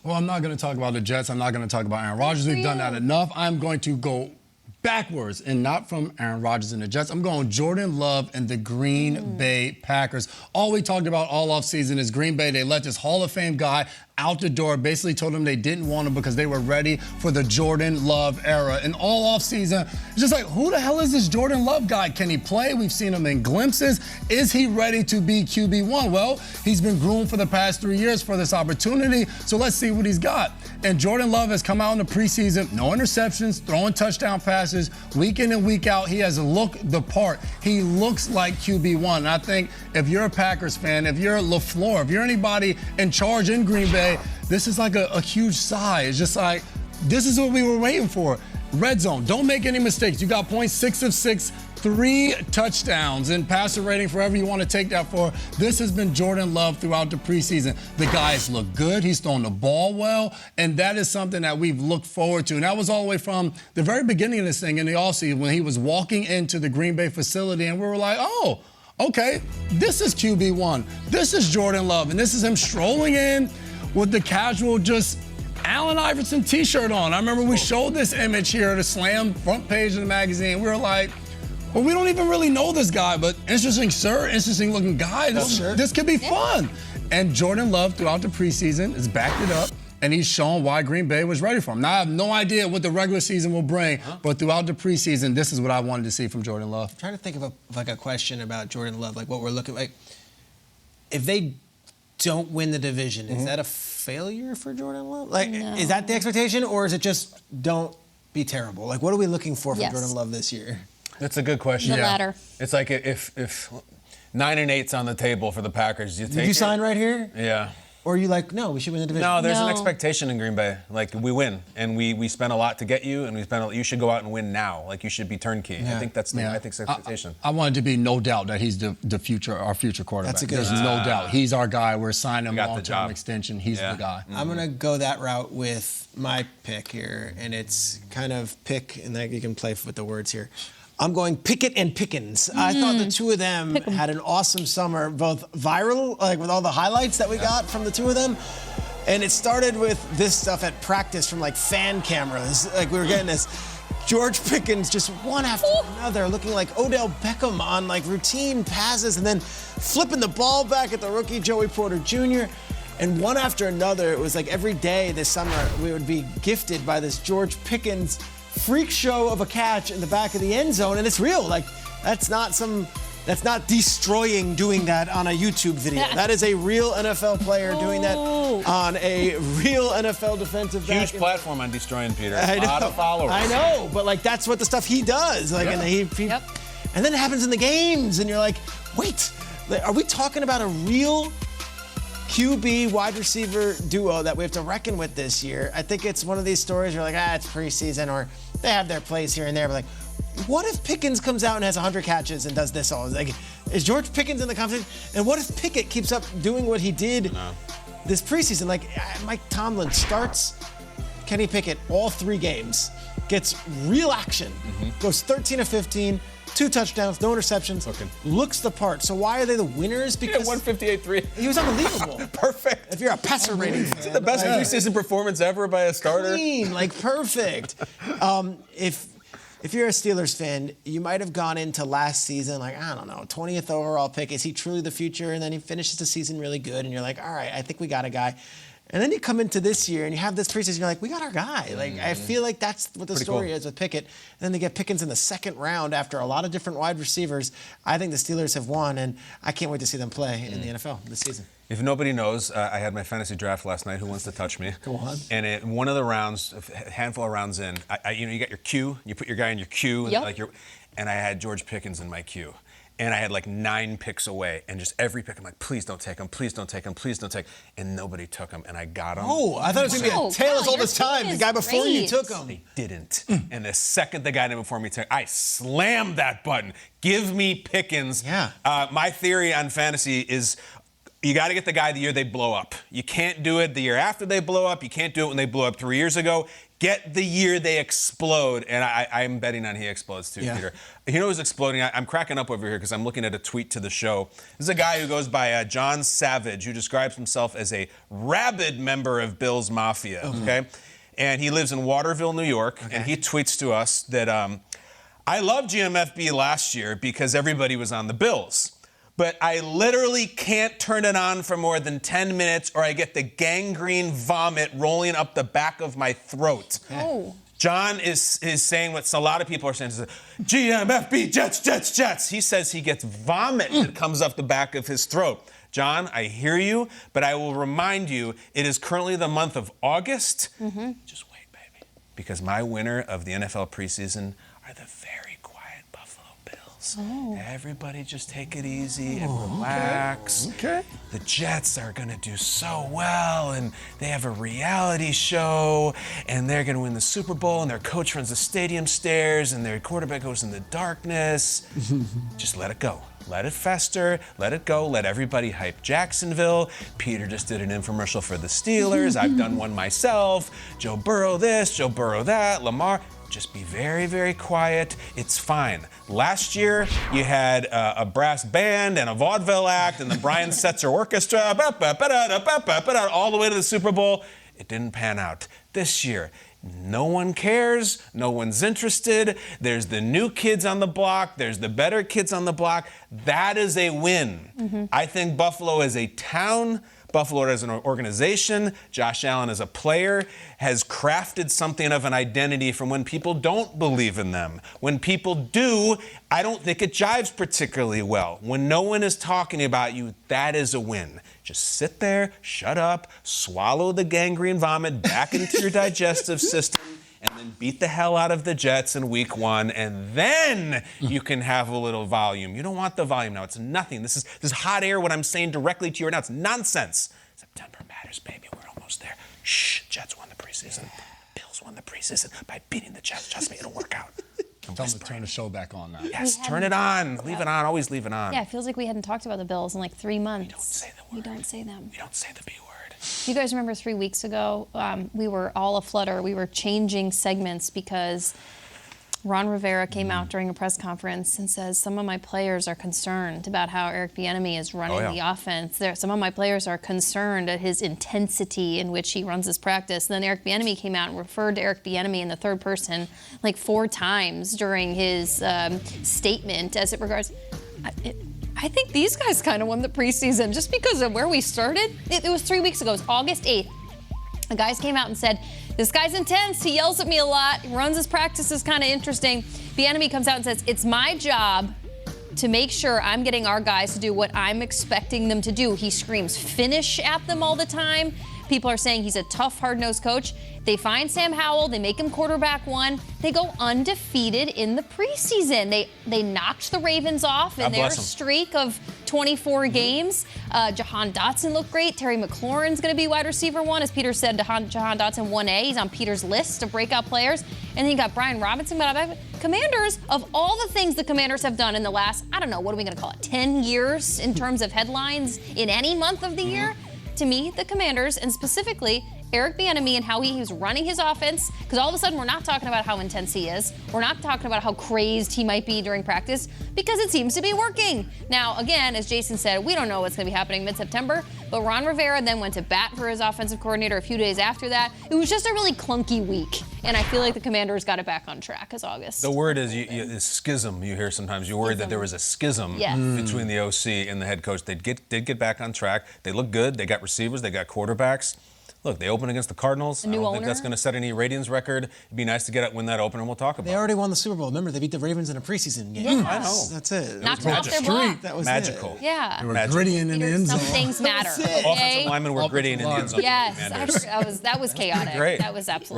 Well, I'm not going to talk about the Jets. I'm not going to talk about Aaron Rodgers. We've done that enough. I'm going to go backwards, and not from Aaron Rodgers and the Jets. I'm going Jordan Love and the Green Bay Packers. All we talked about all offseason is Green Bay. They let this Hall of Fame guy out the door, basically told him they didn't want him because they were ready for the Jordan Love era. And all offseason, it's just like, who the hell is this Jordan Love guy? Can he play? We've seen him in glimpses. Is he ready to be QB1? Well, he's been groomed for the past 3 years for this opportunity, so let's see what he's got. And Jordan Love has come out in the preseason, no interceptions, throwing touchdown passes, week in and week out. He has looked the part. He looks like QB1. And I think if you're a Packers fan, if you're LaFleur, if you're anybody in charge in Green Bay, this is like a huge sigh. It's just like, this is what we were waiting for. Red zone, don't make any mistakes. You got points, 6 of 6, 3 touchdowns, and passer rating, forever you want to take that for. This has been Jordan Love throughout the preseason. The guy's looked good. He's thrown the ball well, and that is something that we've looked forward to. And that was all the way from the very beginning of this thing in the offseason when he was walking into the Green Bay facility, and we were like, oh, okay, this is QB1. This is Jordan Love, and this is him strolling in with the casual just Allen Iverson t-shirt on. I remember we showed this image here, the Slam front page of the magazine. We were like, well, we don't even really know this guy, but interesting looking guy. This could be fun. And Jordan Love throughout the preseason has backed it up, and he's shown why Green Bay was ready for him. Now, I have no idea what the regular season will bring, but throughout the preseason, this is what I wanted to see from Jordan Love. I'm trying to think of a question about Jordan Love, like what we're looking like. If they don't win the division, is that a failure for Jordan Love? Like, is that the expectation, or is it just don't be terrible? Like, what are we looking for from Jordan Love this year? That's a good question. The latter. It's like if 9-8's on the table for the Packers, you take Did you sign right here? Yeah. Or are you like, no, we should win the division? No, there's an expectation in Green Bay. Like, we win, and we spent a lot to get you, and you should go out and win now. Like, you should be turnkey. I think that's the expectation. I want it to be no doubt that he's the future, our future quarterback. That's a good There's no doubt. He's our guy. We're signing him long-term extension. He's the guy. I'm going to go that route with my pick here, and it's kind of pick, and then you can play with the words here. I'm going Pickett and Pickens. I thought the two of them had an awesome summer, both viral, like with all the highlights that we got from the two of them. And it started with this stuff at practice from like fan cameras. Like we were getting this. George Pickens just one after another, looking like Odell Beckham on like routine passes and then flipping the ball back at the rookie Joey Porter Jr. And one after another, it was like every day this summer we would be gifted by this George Pickens freak show of a catch in the back of the end zone, and it's real. Like, that's not destroying doing that on a YouTube video. That is a real NFL player doing that on a real NFL defensive back. Huge platform on destroying, Peter. A lot of followers. I know, but like that's what the stuff he does. Like, and then it happens in the games, and you're like, wait, are we talking about a real QB wide receiver duo that we have to reckon with this year? I think it's one of these stories where like, it's preseason, or they have their plays here and there, but like, what if Pickens comes out and has 100 catches and does this all? Like, is George Pickens in the conversation? And what if Pickett keeps up doing what he did this preseason? Like, Mike Tomlin starts Kenny Pickett all 3 games, gets real action, goes 13 of 15, 2 touchdowns, no interceptions, looks the part. So why are they the winners? Because 158-3. He was unbelievable. Perfect. If you're a passer rating fan. Is it the best preseason performance ever by a starter? Clean, like perfect. If you're a Steelers fan, you might have gone into last season like, I don't know, 20th overall pick. Is he truly the future? And then he finishes the season really good, and you're like, all right, I think we got a guy. And then you come into this year and you have this preseason, you're like, we got our guy. Like, I feel like that's what the story is with Pickett. And then they get Pickens in the second round after a lot of different wide receivers. I think the Steelers have won, and I can't wait to see them play in the NFL this season. If nobody knows, I had my fantasy draft last night. Who wants to touch me? Go on. And one of the rounds, a handful of rounds in, you got your queue. You put your guy in your queue, and I had George Pickens in my queue. And I had like 9 picks away, and just every pick, I'm like, please don't take him, please don't take him, please don't take him. And nobody took him, and I got him. Oh, I thought it was going to be a tale as old as time. The guy before you took him. They didn't. And the second the guy before me took, I slammed that button. Give me Pickens. Yeah. My theory on fantasy is You got to get the guy the year they blow up. You can't do it the year after they blow up. You can't do it when they blew up 3 years ago. Get the year they explode. And I'm betting on he explodes too, Peter. You know who's exploding? I'm cracking up over here because I'm looking at a tweet to the show. This is a guy who goes by John Savage, who describes himself as a rabid member of Bill's Mafia, okay? And he lives in Waterville, New York, and he tweets to us that I loved GMFB last year because everybody was on the Bills. But I literally can't turn it on for more than 10 minutes or I get the gangrene vomit rolling up the back of my throat. Oh. John is saying what a lot of people are saying. GMFB, Jets, Jets, Jets. He says he gets vomit that comes up the back of his throat. John, I hear you, but I will remind you, it is currently the month of August. Just wait, baby. Because my winner of the NFL preseason are the very quiet Buffalo Bills. Everybody just take it easy and relax. Okay. The Jets are going to do so well, and they have a reality show, and they're going to win the Super Bowl, and their coach runs the stadium stairs, and their quarterback goes in the darkness. Just let it go. Let it fester, let it go, let everybody hype Jacksonville. Peter just did an infomercial for the Steelers. I've done one myself. Joe Burrow this, Joe Burrow that, Lamar. Just be very, very quiet. It's fine. Last year, you had a brass band and a vaudeville act and the Brian Setzer Orchestra, all the way to the Super Bowl. It didn't pan out. This year, no one cares. No one's interested. There's the new kids on the block. There's the better kids on the block. That is a win. I think Buffalo as a town, Buffalo as an organization, Josh Allen as a player, has crafted something of an identity from when people don't believe in them. When people do, I don't think it jives particularly well. When no one is talking about you, that is a win. Just sit there, shut up, swallow the gangrene vomit back into your digestive system, and then beat the hell out of the Jets in week 1, and then you can have a little volume. You don't want the volume now. It's nothing. This is hot air, what I'm saying directly to you right now. It's nonsense. September matters, baby. We're almost there. Shh, Jets won the preseason. Bills won the preseason by beating the Jets. Trust me, it'll work out. Tell them to turn the show back on now. Yes, turn it on. Leave it on. Always leave it on. Yeah, it feels like we hadn't talked about the Bills in like 3 months. We don't say the word. We don't say them. We don't say the B word. You guys remember 3 weeks ago, we were all aflutter. We were changing segments because Ron Rivera came out during a press conference and says, some of my players are concerned about how Eric Bieniemy is running the offense. Some of my players are concerned at his intensity in which he runs his practice. And then Eric Bieniemy came out and referred to Eric Bieniemy in the third person like 4 times during his statement as it regards. I think these guys kind of won the preseason just because of where we started. It was 3 weeks ago. It was August 8th. The guys came out and said, this guy's intense. He yells at me a lot. He runs his practices kind of interesting. Bieniemy comes out and says, it's my job to make sure I'm getting our guys to do what I'm expecting them to do. He screams finish at them all the time. People are saying he's a tough, hard-nosed coach. They find Sam Howell. They make him quarterback 1. They go undefeated in the preseason. They knocked the Ravens off in their streak of 24 games. Jahan Dotson looked great. Terry McLaurin's going to be wide receiver 1. As Peter said, Jahan Dotson 1A. He's on Peter's list of breakout players. And then you got Brian Robinson. Commanders, of all the things the Commanders have done in the last, I don't know, what are we going to call it, 10 years in terms of headlines in any month of the year? To me, the Commanders, and specifically Eric Bieniemy and how he's running his offense, because all of a sudden we're not talking about how intense he is. We're not talking about how crazed he might be during practice, because it seems to be working. Now, again, as Jason said, we don't know what's going to be happening mid-September, but Ron Rivera then went to bat for his offensive coordinator a few days after that. It was just a really clunky week, and I feel like the Commanders got it back on track as August. The word is schism. You hear sometimes. You're worried that there was a schism between the OC and the head coach. They did get back on track. They look good. They got receivers. They got quarterbacks. Look, they open against the Cardinals. I don't think that's going to set any ratings record. It'd be nice to win that opener, and we'll talk about it. They already won the Super Bowl. Remember, they beat the Ravens in a preseason game. Yeah. I know. That's it. Knocked them off their block. That was magical. Yeah. They were grittying in the end zone. Some things matter. Offensive linemen were grittying in the end zone. Yes, that was chaotic. Great. That was absolutely.